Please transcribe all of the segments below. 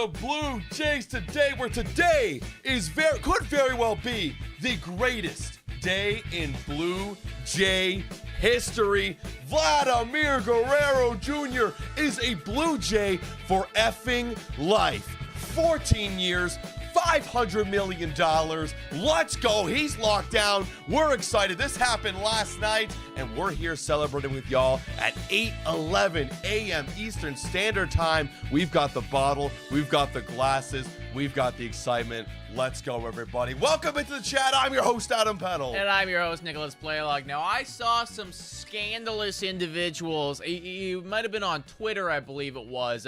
the Blue Jays today, where today could very well be the greatest day in Blue Jay history. Vladimir Guerrero Jr. is a Blue Jay for effing life. 14 years, $500 million. Let's go. He's locked down. We're excited. This happened last night, and we're here celebrating with y'all at 8:11 a.m. Eastern Standard Time. We've got the bottle. We've got the glasses. We've got the excitement. Let's go, everybody. Welcome into the chat. I'm your host, Adam Peddle. And I'm your host, Nicholas Playlog. Now, I saw some scandalous individuals. He might have been on Twitter, I believe it was,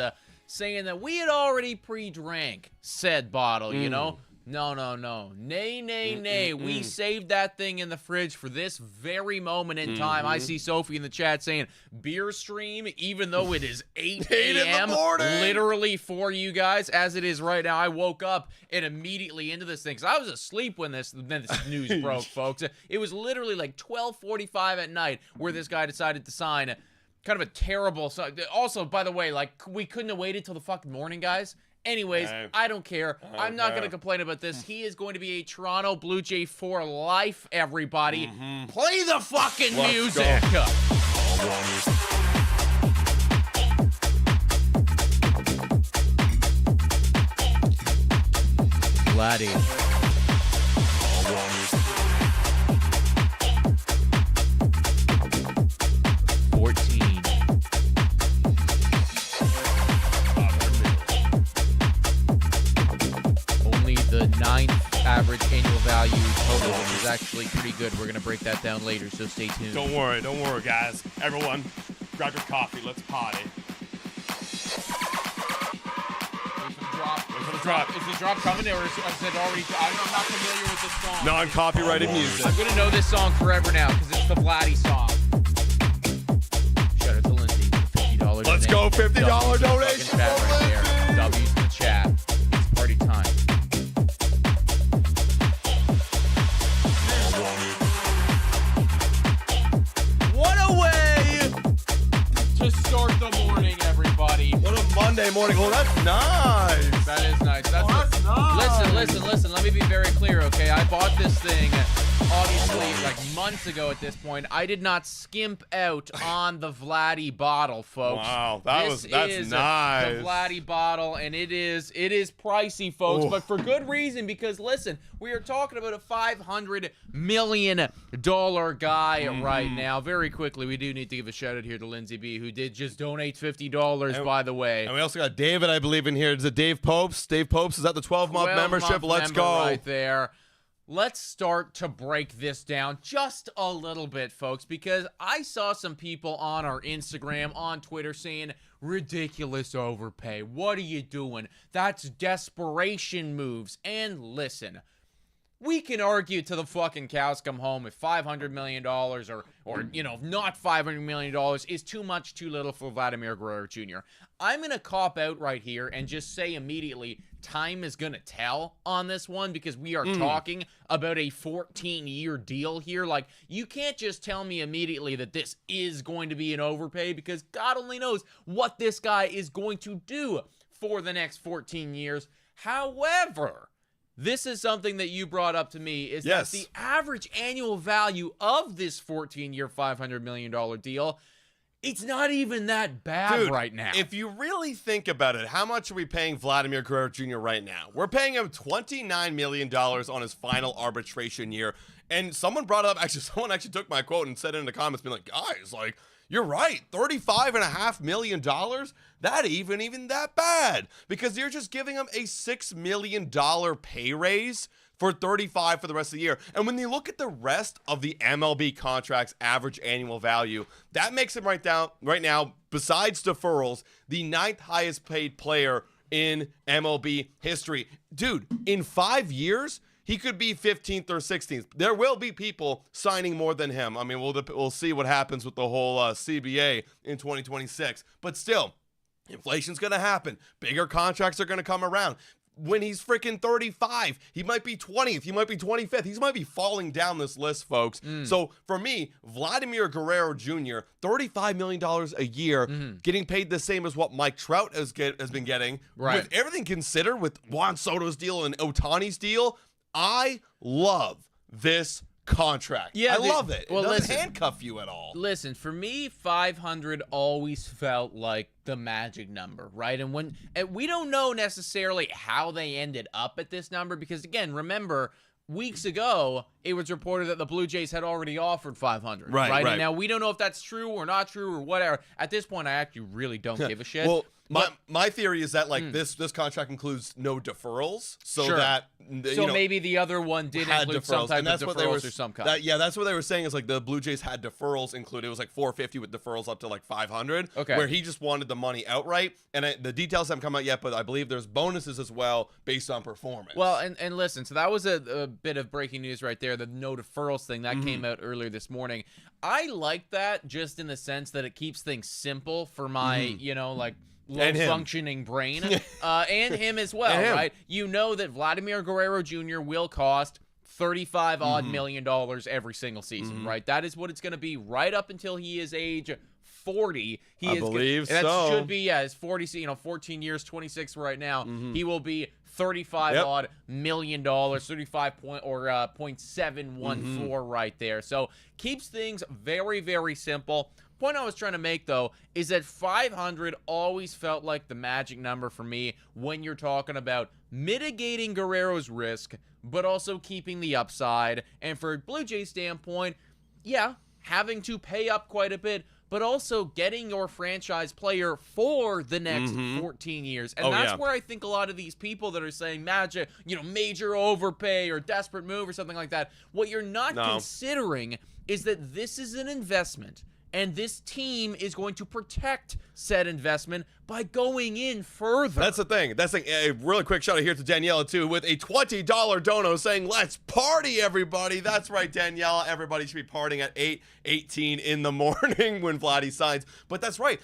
saying that we had already pre-drank said bottle, you know? No. Nay. We saved that thing in the fridge for this very moment in time. I see Sophie in the chat saying, beer stream, even though it is 8 a.m. literally for you guys, as it is right now. I woke up and immediately into this thing, because I was asleep when this news broke, folks. It was literally like 12:45 at night where this guy decided to sign kind of a terrible. Also, by the way, like, we couldn't have waited till the fucking morning, guys. Anyways, I don't care. I'm not going to complain about this. He is going to be a Toronto Blue Jay for life, everybody. Play the fucking music. Vladdy. 14. Only the 9th average annual value total, which is actually pretty good. We're going to break that down later, so stay tuned. Don't worry, guys. Everyone, grab your coffee. Let's potty. Is the drop coming, or is it already? I'm not familiar with this song. Non-copyrighted music. I'm going to know this song forever now, because it's the Vladdy song. Shout out to Lindsay. $50 Let's go, $50 donation chat right there. W's in the chat. It's party time. What a way to start the morning, everybody. What a Monday morning. Oh, that's nice. That is nice. That's nice. Listen. Let me be very clear, okay? I bought this thing, obviously, like months ago at this point. I did not skimp out on the Vladdy bottle, folks. Wow, that's nice. The Vladdy bottle, and it is pricey, folks, but for good reason, because listen, we are talking about a $500 million guy right now. Very quickly, we do need to give a shout out here to Lindsay B, who did just donate $50, by the way. And we also got David, I believe, in here. Is it Dave Popes? Dave Popes is at the 12-month membership. Let's go. Right there. Let's start to break this down just a little bit, folks, because I saw some people on our Instagram, on Twitter, saying, ridiculous overpay. What are you doing? That's desperation moves. And listen, we can argue till the fucking cows come home if $500 million or you know, not $500 million is too much, too little for Vladimir Guerrero Jr. I'm going to cop out right here and just say immediately, time is going to tell on this one, because we are talking about a 14-year deal here. Like, you can't just tell me immediately that this is going to be an overpay, because God only knows what this guy is going to do for the next 14 years. However, this is something that you brought up to me, is that the average annual value of this 14-year, $500 million deal, it's not even that bad right now. If you really think about it, how much are we paying Vladimir Guerrero Jr. right now? We're paying him $29 million on his final arbitration year. And someone brought up, someone took my quote and said it in the comments, being like, guys, like, you're right, $35.5 million? That even that bad, because you're just giving him a $6 million pay raise for 35 for the rest of the year. And when you look at the rest of the MLB contract's average annual value, that makes him right now, besides deferrals, the 9th highest paid player in MLB history. Dude, in 5 years, he could be 15th or 16th. There will be people signing more than him. I mean, we'll see what happens with the whole CBA in 2026. But still, inflation's going to happen. Bigger contracts are going to come around. when he's freaking 35. He might be 20th. He might be 25th. He might be falling down this list, folks. So for me, Vladimir Guerrero Jr., $35 million a year, getting paid the same as what Mike Trout has been getting. Right. With everything considered, with Juan Soto's deal and Ohtani's deal, I love this contract. Yeah, I love it. Well, it doesn't listen, handcuff you at all. Listen, for me, 500 always felt like the magic number, right? And we don't know necessarily how they ended up at this number because, again, remember, weeks ago, it was reported that the Blue Jays had already offered 500. Right. And now we don't know if that's true or not true or whatever. At this point, I actually really don't give a shit. Well, my theory is that like this contract includes no deferrals, so that maybe the other one did include some type of deferrals or some kind. That's what they were saying is like the Blue Jays had deferrals included. It was like 450 with deferrals up to like 500. Okay. Where he just wanted the money outright, and the details haven't come out yet, but I believe there's bonuses as well based on performance. Well, and listen, so that was a bit of breaking news right there. The no deferrals thing that came out earlier this morning. I like that just in the sense that it keeps things simple for my low-functioning brain, and him as well, right? You know that Vladimir Guerrero Jr. will cost $35-odd million every single season, right? That is what it's going to be right up until he is age 40. I believe so. That should be, his 40, 14 years, 26 right now. He will be $35-odd million, 0.714 right there. So keeps things very, very simple. Point I was trying to make, though, is that 500 always felt like the magic number for me when you're talking about mitigating Guerrero's risk, but also keeping the upside. And for a Blue Jays standpoint, yeah, having to pay up quite a bit, but also getting your franchise player for the next 14 years. And that's where I think a lot of these people that are saying major overpay or desperate move or something like that, what you're not considering is that this is an investment. And this team is going to protect said investment by going in further. That's the thing. A really quick shout out here to Daniela, too, with a $20 dono saying, let's party, everybody. That's right, Daniela. Everybody should be partying at 8:18 in the morning when Vladdy signs. But that's right.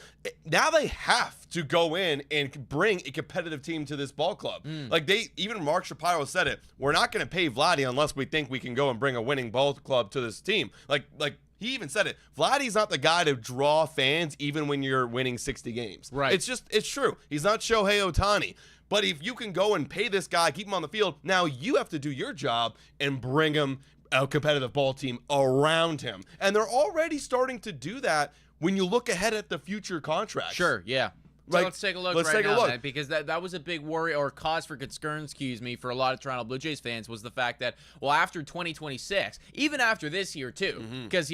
Now they have to go in and bring a competitive team to this ball club. Like even Mark Shapiro said it. We're not going to pay Vladdy unless we think we can go and bring a winning ball club to this team. Like he even said it. Vladdy's not the guy to draw fans even when you're winning 60 games. Right. It's true. He's not Shohei Ohtani. But if you can go and pay this guy, keep him on the field, now you have to do your job and bring him a competitive ball team around him. And they're already starting to do that when you look ahead at the future contracts. Sure, yeah. So let's take a look man, because that was a big worry or cause for concern, for a lot of Toronto Blue Jays fans was the fact that, well, after 2026, even after this year too, because,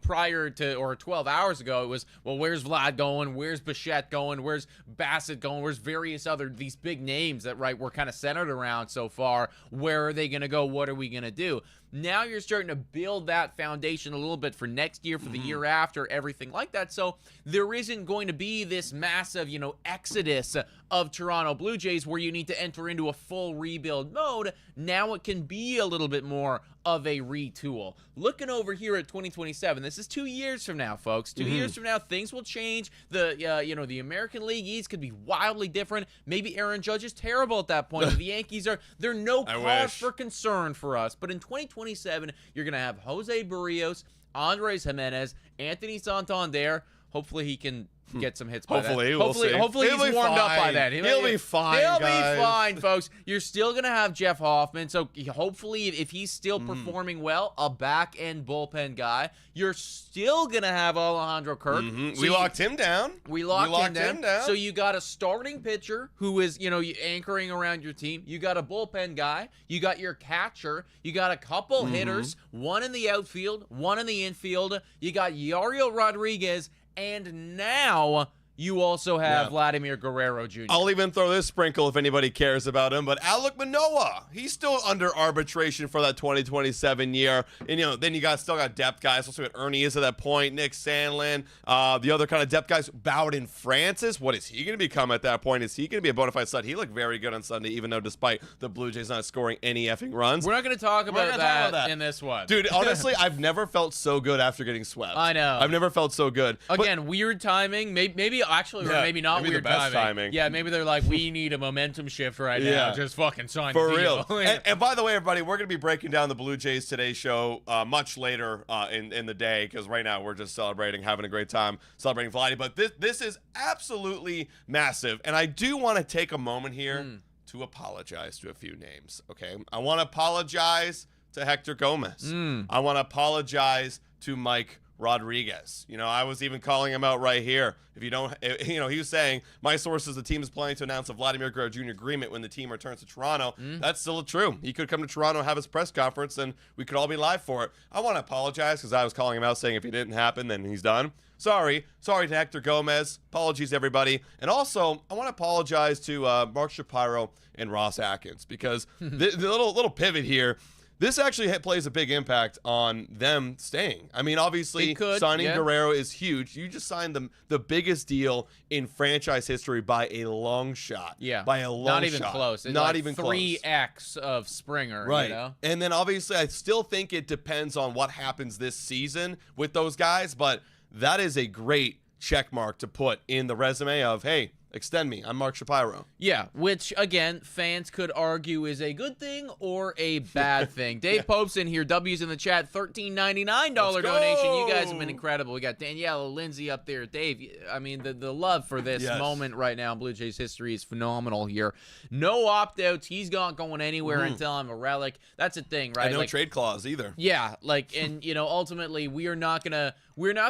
prior to or 12 hours ago, it was, well, where's Vlad going? Where's Bichette going? Where's Bassett going? Where's various these big names that, we're kind of centered around so far? Where are they going to go? What are we going to do? Now you're starting to build that foundation a little bit for next year, for the year after, everything like that. So there isn't going to be this massive, exodus of Toronto Blue Jays where you need to enter into a full rebuild mode. Now it can be a little bit more of a retool. Looking over here at 2027, this is 2 years from now, folks. 2 years from now, things will change. The American League East could be wildly different. Maybe Aaron Judge is terrible at that point. The Yankees they're no cause for concern for us. But in 2027, you're going to have Jose Barrios, Andres Jimenez, Anthony Santander. Hopefully he can get some hits by then. Hopefully he's warmed up by then. He'll be fine. He'll be fine, folks. You're still gonna have Jeff Hoffman, so hopefully, if he's still performing well, a back end bullpen guy, you're still gonna have Alejandro Kirk. So we locked him down. We locked him down. So you got a starting pitcher who is anchoring around your team. You got a bullpen guy. You got your catcher. You got a couple hitters. One in the outfield. One in the infield. You got Yariel Rodriguez. And now you also have Vladimir Guerrero Jr. I'll even throw this sprinkle if anybody cares about him, but Alek Manoah, he's still under arbitration for that 2027 year. And, then you still got depth guys. Also got Ernie is at that point, Nick Sandlin, the other kind of depth guys. Bowden Francis, what is he going to become at that point? Is he going to be a bona fide stud? He looked very good on Sunday, even though despite the Blue Jays not scoring any effing runs. We're not going to talk about that in this one. Dude, honestly, I've never felt so good after getting swept. I know. I've never felt so good. Again, weird timing. Maybe actually, or Yeah, maybe not maybe the weird best timing. Yeah, maybe they're like, we need a momentum shift right Yeah. now. Just fucking sign For the real. deal. And by the way, everybody, we're going to be breaking down the Blue Jays Today show much later in the day, because right now we're just celebrating, having a great time, celebrating Vladdy. But this is absolutely massive. And I do want to take a moment here to apologize to a few names, okay? I want to apologize to Hector Gomez. I want to apologize to Mike Rodriguez. You know, I was even calling him out right here. If you don't, you know, he was saying, my sources, the team is planning to announce a Vladimir Guerrero Jr. agreement when the team returns to Toronto. That's still true. He could come to Toronto, have his press conference, and we could all be live for it. I want to apologize because I was calling him out saying if it didn't happen, then he's done. Sorry to Hector Gomez. Apologies, everybody. And also, I want to apologize to Mark Shapiro and Ross Atkins, because the little pivot here, this actually plays a big impact on them staying. I mean, obviously, signing Guerrero is huge. You just signed the biggest deal in franchise history by a long shot. Yeah. By a long Not even shot. close. It's Not like even close. 3x of Springer, Right. you know? And then, obviously, I still think it depends on what happens this season with those guys, but that is a great check mark to put in the resume of, hey, extend me. I'm Mark Shapiro. Yeah, which, again, fans could argue is a good thing or a bad thing. Dave Pope's in here. W's in the chat. $13.99 donation. You guys have been incredible. We got Daniela, Lindsay up there. Dave, I mean, the love for this moment right now in Blue Jays history is phenomenal here. No opt-outs. He's not going anywhere until I'm a relic. That's a thing, right? And no trade clause either. Yeah, like, and, you know, ultimately, we're not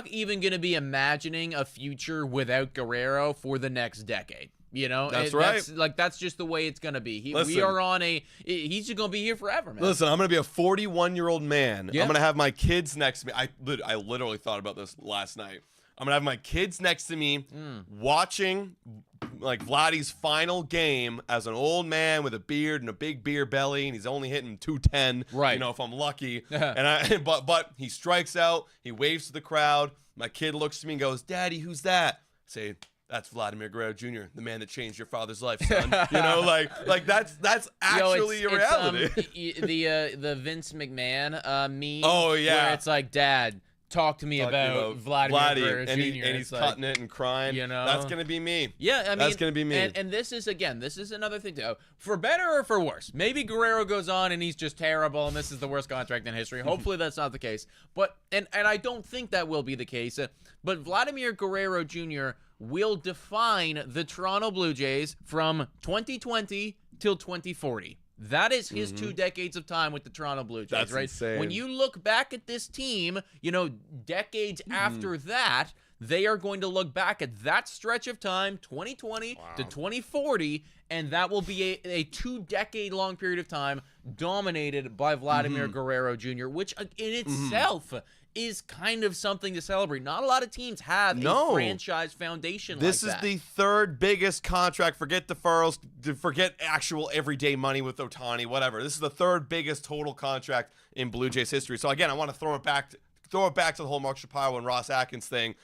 even going to be imagining a future without Guerrero for the next decade. You know, that's right. That's just the way it's going to be. Listen, we are on he's just going to be here forever, man. Listen, I'm going to be a 41-year-old man. Yeah. I'm going to have my kids next to me. I literally thought about this last night. I'm going to have my kids next to me watching like Vladdy's final game as an old man with a beard and a big beer belly, and he's only hitting 210, right? You know, if I'm lucky. But he strikes out, he waves to the crowd. My kid looks to me and goes, "Daddy, who's that?" I say, "That's Vladimir Guerrero Jr., the man that changed your father's life, son." You know, like that's actually a reality. The Vince McMahon meme. Oh yeah, where it's like, "Dad, talk to me about Vladimir Guerrero Jr." And he's cutting it and crying. You know, that's gonna be me. Yeah, I mean, that's gonna be me. And this is another thing too. For better or for worse, maybe Guerrero goes on and he's just terrible, and this is the worst contract in history. Hopefully, that's not the case. But and I don't think that will be the case. But Vladimir Guerrero Jr. will define the Toronto Blue Jays from 2020 till 2040. That is his 2 decades of time with the Toronto Blue Jays, That's right? insane. When you look back at this team, you know, decades after that, they are going to look back at that stretch of time, 2020 to 2040, and that will be a 2-decade-long period of time dominated by Vladimir Guerrero Jr., which in itself is kind of something to celebrate. Not a lot of teams have a franchise foundation like that. This is the third biggest contract. Forget deferrals, forget actual everyday money with Ohtani, whatever. This is the third biggest total contract in Blue Jays history. So again, I want to throw it back to the whole Mark Shapiro and Ross Atkins thing.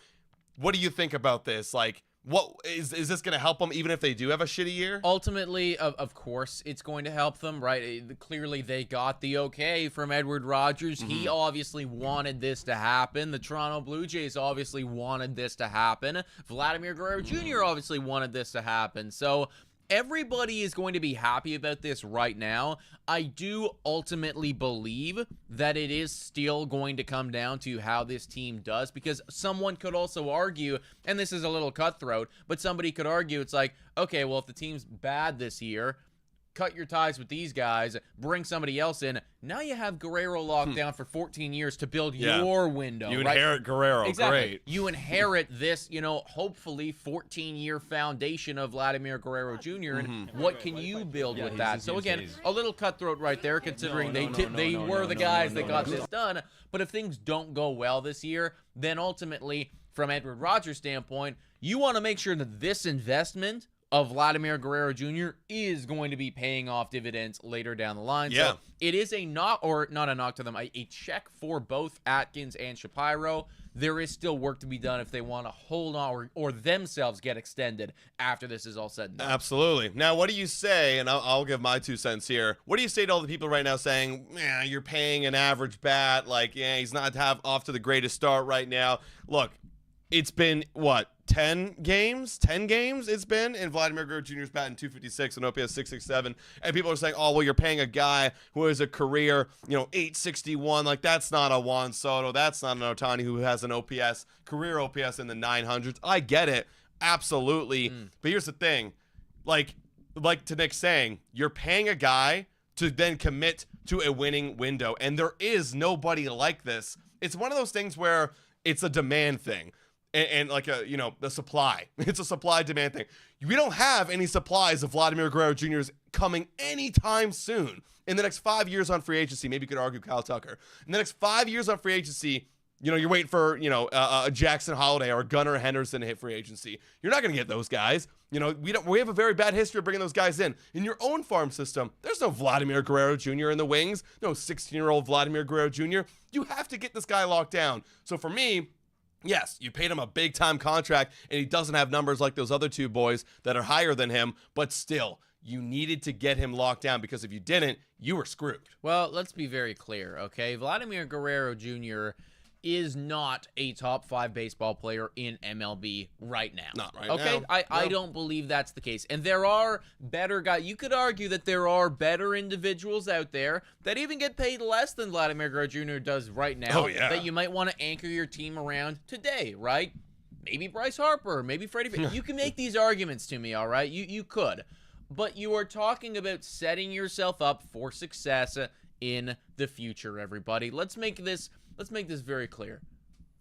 What do you think about this? Like, what is this going to help them even if they do have a shitty year? Ultimately, of course, it's going to help them, right? Clearly, they got the okay from Edward Rogers. He obviously wanted this to happen. The Toronto Blue Jays obviously wanted this to happen. Vladimir Guerrero Jr. obviously wanted this to happen. So everybody is going to be happy about this right now. I do ultimately believe that it is still going to come down to how this team does, because someone could also argue, and this is a little cutthroat, but somebody could argue it's like, okay, well, if the team's bad this year, cut your ties with these guys, bring somebody else in. Now you have Guerrero locked down for 14 years to build your window. You inherit Guerrero. Exactly. Great. You inherit this, you know, hopefully 14-year foundation of Vladimir Guerrero Jr. And what can you build with that? So again, a little cutthroat right there, considering they were the guys that got this done. But if things don't go well this year, then ultimately, from Edward Rogers' standpoint, you want to make sure that this investment of Vladimir Guerrero Jr. is going to be paying off dividends later down the line. Yeah. So it is not a knock to them, a check for both Atkins and Shapiro. There is still work to be done if they want to hold on or themselves get extended after this is all said and done. Absolutely. Now, what do you say, and I'll give my 2 cents here, what do you say to all the people right now saying, man, you're paying an average bat, like, yeah, he's not off to the greatest start right now? Look, it's been, what, 10 games? 10 games it's been, and Vladimir Guerrero Jr.'s batting 256 and OPS 667. And people are saying, oh, well, you're paying a guy who has a career, 861. Like, that's not a Juan Soto. That's not an Ohtani who has an career OPS in the 900s. I get it. Absolutely. But here's the thing. Like to Nick saying, you're paying a guy to then commit to a winning window. And there is nobody like this. It's one of those things where it's a demand thing. And like the supply. It's a supply-demand thing. We don't have any supplies of Vladimir Guerrero Jr.'s coming anytime soon. In the next 5 years on free agency, maybe you could argue Kyle Tucker. In the next 5 years on free agency, you're waiting for, a Jackson Holiday or a Gunnar Henderson to hit free agency. You're not going to get those guys. We have a very bad history of bringing those guys in. In your own farm system, there's no Vladimir Guerrero Jr. in the wings. No 16-year-old Vladimir Guerrero Jr. You have to get this guy locked down. So for me, yes, you paid him a big-time contract, and he doesn't have numbers like those other two boys that are higher than him, but still, you needed to get him locked down, because if you didn't, you were screwed. Well, let's be very clear, okay? Vladimir Guerrero Jr. is not a top 5 baseball player in MLB right now. Not right now. Okay, I don't believe that's the case. And there are better guys. You could argue that there are better individuals out there that even get paid less than Vladimir Guerrero Jr. does right now. Oh, yeah. That you might want to anchor your team around today, right? Maybe Bryce Harper, maybe Freddie. You can make these arguments to me, all right? You could. But you are talking about setting yourself up for success in the future, everybody. Let's make this very clear.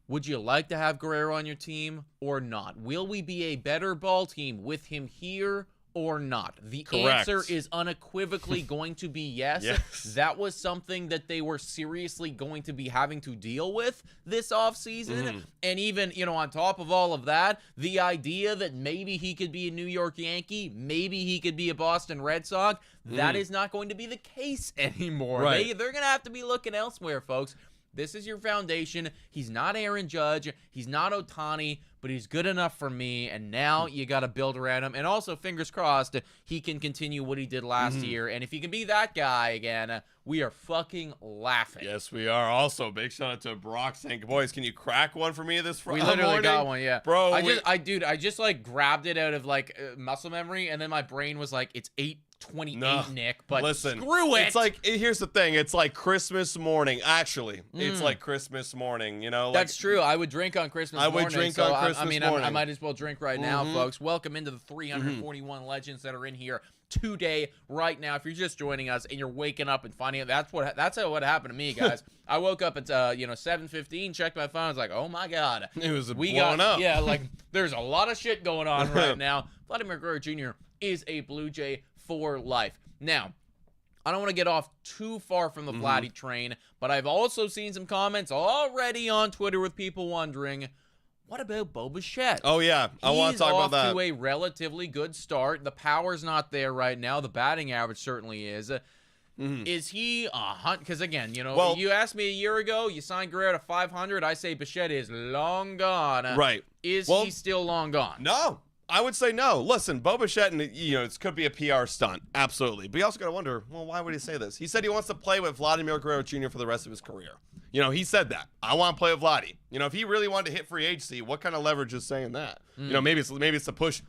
Would you like to have Guerrero on your team or not? Will we be a better ball team with him here or not? The Correct. answer is unequivocally going to be yes. Yes. That was something that they were seriously going to be having to deal with this offseason. And even, on top of all of that, the idea that maybe he could be a New York Yankee, maybe he could be a Boston Red Sox, that is not going to be the case anymore. Right. They're going to have to be looking elsewhere, folks. This is your foundation. He's not Aaron Judge. He's not Ohtani, but he's good enough for me, and now you got to build around him. And also, fingers crossed, he can continue what he did last year. And if he can be that guy again, we are fucking laughing. Yes, we are. Also, big shout out to Brock saying, boys, can you crack one for me this Friday morning? We literally got one, yeah. Bro, I just like grabbed it out of like muscle memory, and then my brain was like, it's 8:28, Nick, but listen, screw it. It's like, here's the thing. It's like Christmas morning. Actually, it's like Christmas morning, That's true. I would drink on Christmas morning. I would drink on Christmas morning. I might as well drink right now, folks. Welcome into the 341 legends that are in here today, right now. If you're just joining us and you're waking up and finding out, that's what happened to me, guys. I woke up at 7:15, checked my phone. I was like, oh my god, it was blowing up. Yeah, like there's a lot of shit going on right now. Vladimir Guerrero Jr. is a Blue Jay for life. Now, I don't want to get off too far from the Vladdy train, but I've also seen some comments already on Twitter with people wondering, what about Bo Bichette? Oh, yeah. I want to talk about that. He's off to a relatively good start. The power's not there right now. The batting average certainly is. Is he a hunt? Because, again, you asked me a year ago, you signed Guerrero to 500. I say Bichette is long gone. Right. Is he still long gone? No. I would say no. Listen, Bo Bichette, it could be a PR stunt. Absolutely. But you also got to wonder, well, why would he say this? He said he wants to play with Vladimir Guerrero Jr. for the rest of his career. He said that. I want to play with Vladdy. If he really wanted to hit free agency, what kind of leverage is saying that? Maybe it's to push,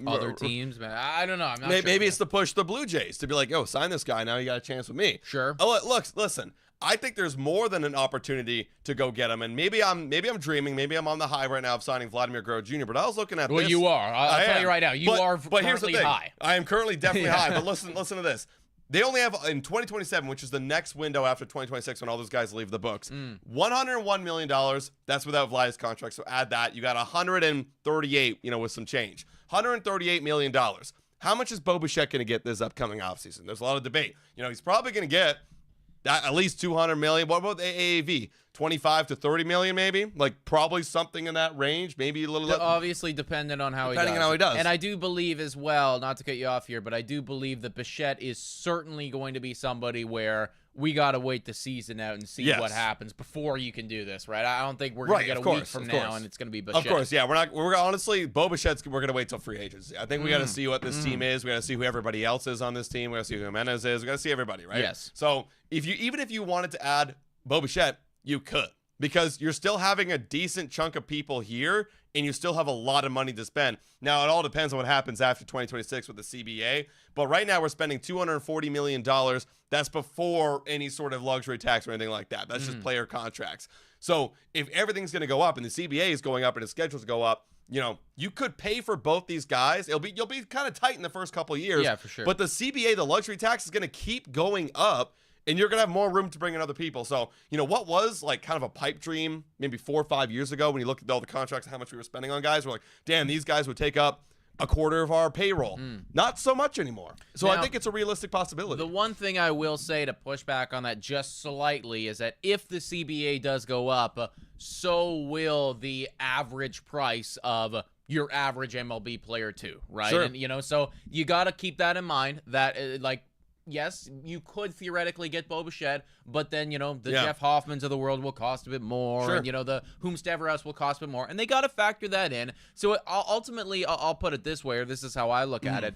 other teams, man. I don't know. I'm not maybe sure. It's to push the Blue Jays to be like, oh, sign this guy. Now you got a chance with me. Sure. Oh, look, listen. I think there's more than an opportunity to go get him, and maybe I'm dreaming. Maybe I'm on the high right now of signing Vladimir Guerrero Jr. But I was looking at this. Well, you are. I'll tell you right now. You are but here's the currently thing. high. I am currently definitely high. But listen to this. They only have in 2027, which is the next window after 2026 when all those guys leave the books, $101 million. That's without Vladdy's contract. So add that. You got 138, with some change. $138 million. How much is Bo Bichette going to get this upcoming offseason? There's a lot of debate. He's probably going to get at least $200 million. What about the AAV? 25 to 30 million, maybe? Like probably something in that range. Maybe a little. Obviously, depending on how he does. And I do believe as well, not to cut you off here, but I do believe that Bichette is certainly going to be somebody where we got to wait the season out and see what happens before you can do this, right? I don't think we're going to get a week from now and it's going to be Bichette. Of course, yeah. We're honestly, Bo Bichette's, we're going to wait till free agency. I think we got to see what this team is. We got to see who everybody else is on this team. We got to see who Jimenez is. We got to see everybody, right? Yes. So even if you wanted to add Bo Bichette, you could. because you're still having a decent chunk of people here and you still have a lot of money to spend. Now, it all depends on what happens after 2026 with the CBA, but right now we're spending $240 million. That's before any sort of luxury tax or anything like that. That's just player contracts. So if everything's going to go up and the CBA is going up and the schedules go up, you know, you could pay for both these guys. You'll be kind of tight in the first couple of years. Yeah, for sure. But the CBA, the luxury tax, is going to keep going up, and you're going to have more room to bring in other people. So, you know, what was like kind of a pipe dream maybe 4 or 5 years ago when you looked at all the contracts and how much we were spending on guys, we're like, damn, these guys would take up a quarter of our payroll. Not so much anymore. So now, I think it's a realistic possibility. The one thing I will say to push back on that just slightly is that if the CBA does go up, so will the average price of your average MLB player too, right? Sure. And, you know, so you got to keep that in mind that, yes, you could theoretically get Bo Bichette, but then, you know, the Jeff Hoffmans of the world will cost a bit more. Sure. And, you know, the whomstever else will cost a bit more. And they got to factor that in. So ultimately, I'll put it this way, or this is how I look at it.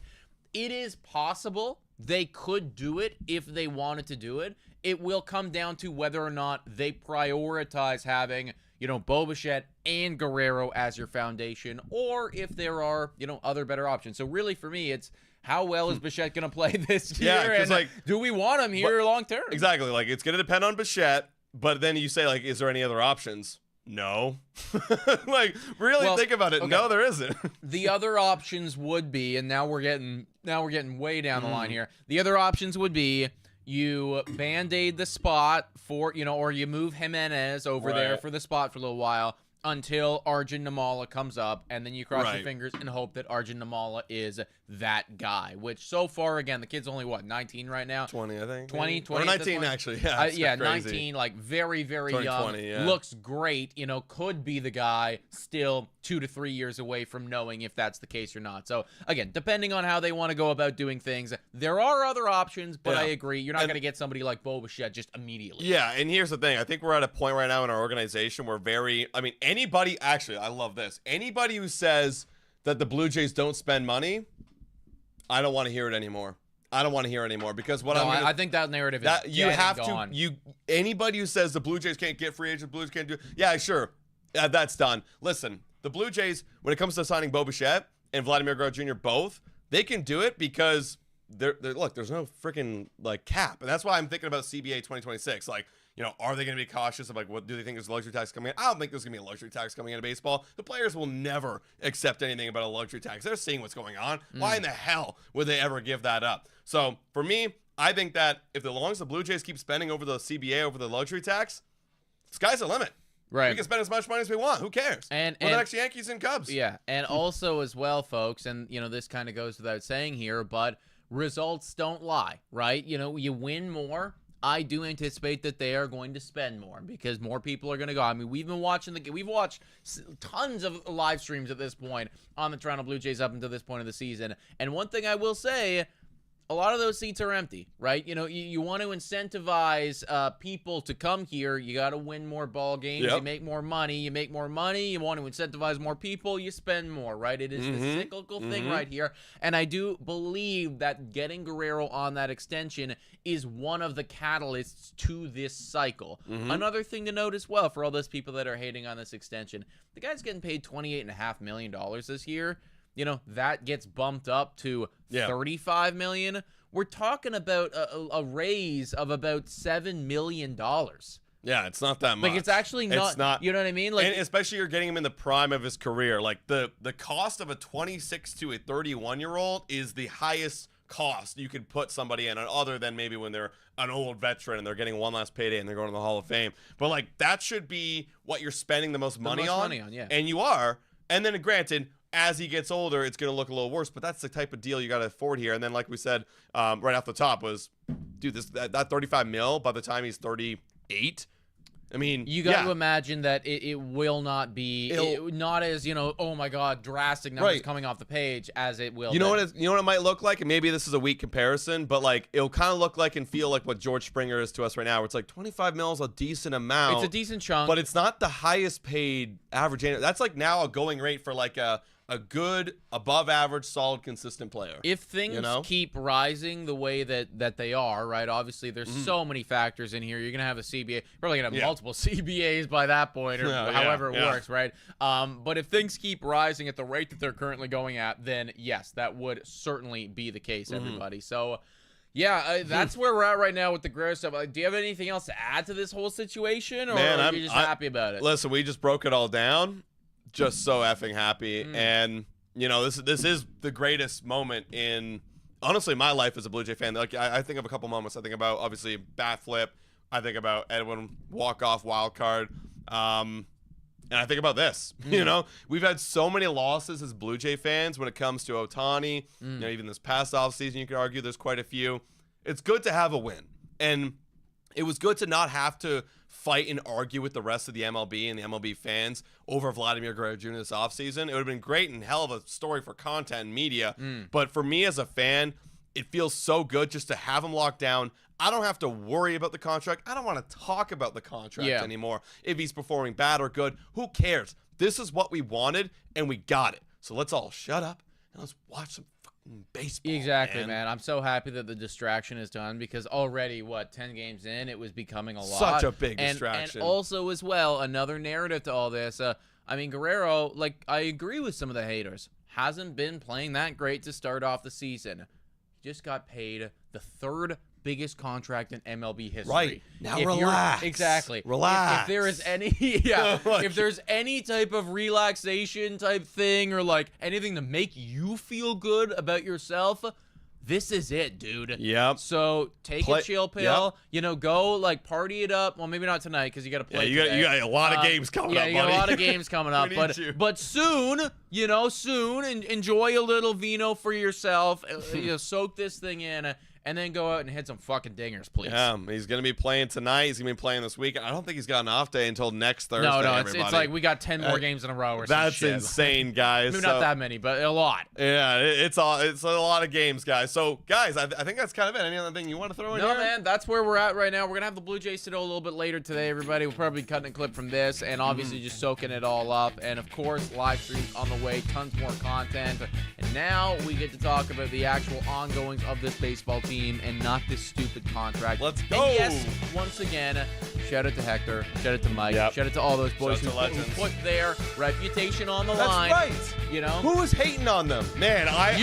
It is possible they could do it if they wanted to do it. It will come down to whether or not they prioritize having, you know, Bo Bichette and Guerrero as your foundation, or if there are, you know, other better options. So really for me, it's how well is Bichette going to play this year? Yeah, 'cause, and like, do we want him here long term? Exactly. Like, it's going to depend on Bichette, but then you say, like, is there any other options? No. Like, really think about it. Okay. No, there isn't. The other options would be, and now we're getting way down the line here. The other options would be you Band-Aid the spot for, you know, or you move Jimenez over there for the spot for a little while until Arjun Namala comes up, and then you cross your fingers and hope that Arjun Namala is that guy, which so far, again, the kid's only, what, 19 right now? 20, I think. 20 or 19, actually. Yeah, yeah, 19, like very, very young. Yeah. Looks great, you know, could be the guy, still 2 to 3 years away from knowing if that's the case or not. So, again, depending on how they want to go about doing things, there are other options, but I agree, you're not going to get somebody like Bo Bichette just immediately. Yeah, and here's the thing. I think we're at a point right now in our organization where anybody, actually, I love this. Anybody who says that the Blue Jays don't spend money, I don't want to hear it anymore. I don't want to hear it anymore because I think that narrative is you have gone. Anybody who says the Blue Jays can't get free agents, Blue Jays can't do, yeah, sure, that's done. Listen, the Blue Jays, when it comes to signing Bo Bichette and Vladimir Guerrero Jr. both, they can do it because look, there's no freaking like cap, and that's why I'm thinking about CBA 2026. Like, you know, are they going to be cautious of, like, what do they think there's a luxury tax coming in? I don't think there's going to be a luxury tax coming into baseball. The players will never accept anything about a luxury tax. They're seeing what's going on. Why in the hell would they ever give that up? So, for me, I think that as long as the Blue Jays keep spending over the CBA, over the luxury tax, sky's the limit. Right. We can spend as much money as we want. Who cares? We're the next Yankees and Cubs. Yeah, and also as well, folks, and, you know, this kind of goes without saying here, but results don't lie, right? You know, you win more. I do anticipate that they are going to spend more because more people are going to go. I mean, we've watched tons of live streams at this point on the Toronto Blue Jays up until this point of the season. And one thing I will say, a lot of those seats are empty, right? You know, you want to incentivize people to come here. You got to win more ball games. You make more money. You make more money. You want to incentivize more people. You spend more, right? It is the cyclical thing right here. And I do believe that getting Guerrero on that extension is one of the catalysts to this cycle. Another thing to note as well for all those people that are hating on this extension, the guy's getting paid $28.5 million this year. You know, that gets bumped up to $35 million. We're talking about a raise of about $7 million. Yeah, it's not that much. Like, it's actually not. It's not. You know what I mean? Like, and especially you're getting him in the prime of his career. Like, the cost of a 26 to a 31-year-old is the highest cost you could put somebody in, other than maybe when they're an old veteran and they're getting one last payday and they're going to the Hall of Fame. But, like, that should be what you're spending the most money on. Yeah. And you are. And then, granted, as he gets older, it's going to look a little worse, but that's the type of deal you got to afford here. And then, like we said right off the top was, dude, that 35 mil by the time he's 38, I mean, you got to imagine that it will not be not as, you know, oh my God, drastic numbers coming off the page as it will. You know what it might look like, and maybe this is a weak comparison, but like it'll kind of look like and feel like what George Springer is to us right now. Where it's like 25 mil is a decent amount. It's a decent chunk, but it's not the highest paid average. That's like now a going rate for like a a good, above average, solid, consistent player. If things keep rising the way that they are, right? Obviously, there's so many factors in here. You're going to have a CBA. Probably going to have multiple CBAs by that point, or however it works, right? But if things keep rising at the rate that they're currently going at, then yes, that would certainly be the case, everybody. So, yeah, that's where we're at right now with the Guerrero stuff. Do you have anything else to add to this whole situation, or are you just happy about it? Listen, we just broke it all down. Just so effing happy. And, this is the greatest moment in, honestly, my life as a Blue Jay fan. Like, I think of a couple moments. I think about, obviously, bat flip. I think about Edwin walk-off wild card. And I think about this. We've had so many losses as Blue Jay fans when it comes to Ohtani. Even this past offseason, you could argue there's quite a few. It's good to have a win. And it was good to not have to fight and argue with the rest of the MLB and the MLB fans over Vladimir Guerrero Jr. this offseason. It would have been great and hell of a story for content and media. But for me as a fan, it feels so good just to have him locked down. I don't have to worry about the contract. I don't want to talk about the contract anymore. If he's performing bad or good, who cares? This is what we wanted, and we got it. So let's all shut up and let's watch some fucking baseball. Exactly, man. I'm so happy that the distraction is done, because already, 10 games in, it was becoming a lot. Such a big distraction. And also, as well, another narrative to all this. Guerrero, I agree with some of the haters, hasn't been playing that great to start off the season. He just got paid the third biggest contract in MLB history. Right. Now relax. Exactly. Relax. If there is any if there's any type of relaxation type thing, or anything to make you feel good about yourself, this is it, dude. Yep. So take a chill pill. Go party it up. Well, maybe not tonight because you got to play. You got a lot of games coming up, buddy. Yeah, you got a lot of games coming up. But soon, enjoy a little vino for yourself. Soak this thing in. And then go out and hit some fucking dingers, please. Yeah, he's going to be playing tonight. He's going to be playing this weekend. I don't think he's got an off day until next Thursday. No, it's like we got 10 more games in a row or something. That's insane, guys. Maybe not that many, but a lot. Yeah, it's a lot of games, guys. So, guys, I think that's kind of it. Any other thing you want to throw in here? No, man, that's where we're at right now. We're going to have the Blue Jays sit a little bit later today, everybody. We'll probably be cutting a clip from this and obviously just soaking it all up. And, of course, live streams on the way. Tons more content. And now we get to talk about the actual ongoings of this baseball team and not this stupid contract. Let's go. And yes, once again, shout out to Hector, shout out to Mike, shout out to all those boys who put their reputation on the line. That's right. Who was hating on them? Man, I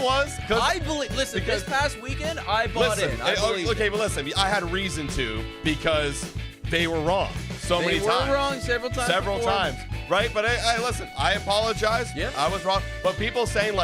was. I believe. Listen, this past weekend, I bought in. Okay, but listen, I had reason to, because they were wrong many times. They were wrong several times. Right? But I listen. I apologize. Yeah. I was wrong. But people saying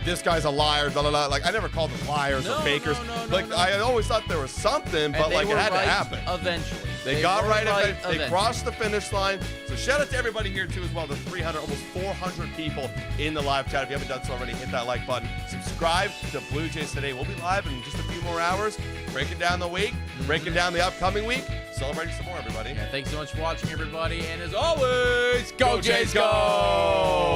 this guy's a liar, blah, blah, blah. I never called them liars or fakers. I always thought there was something, but it had to happen. Eventually. They got right eventually. They crossed the finish line. So shout out to everybody here too as well. The 300, almost 400 people in the live chat. If you haven't done so already, hit that like button. Subscribe to Blue Jays Today. We'll be live in just a few more hours, breaking down the week, breaking down the upcoming week, celebrating some more, everybody. Yeah, thanks so much for watching, everybody. And as always, go Jays, go!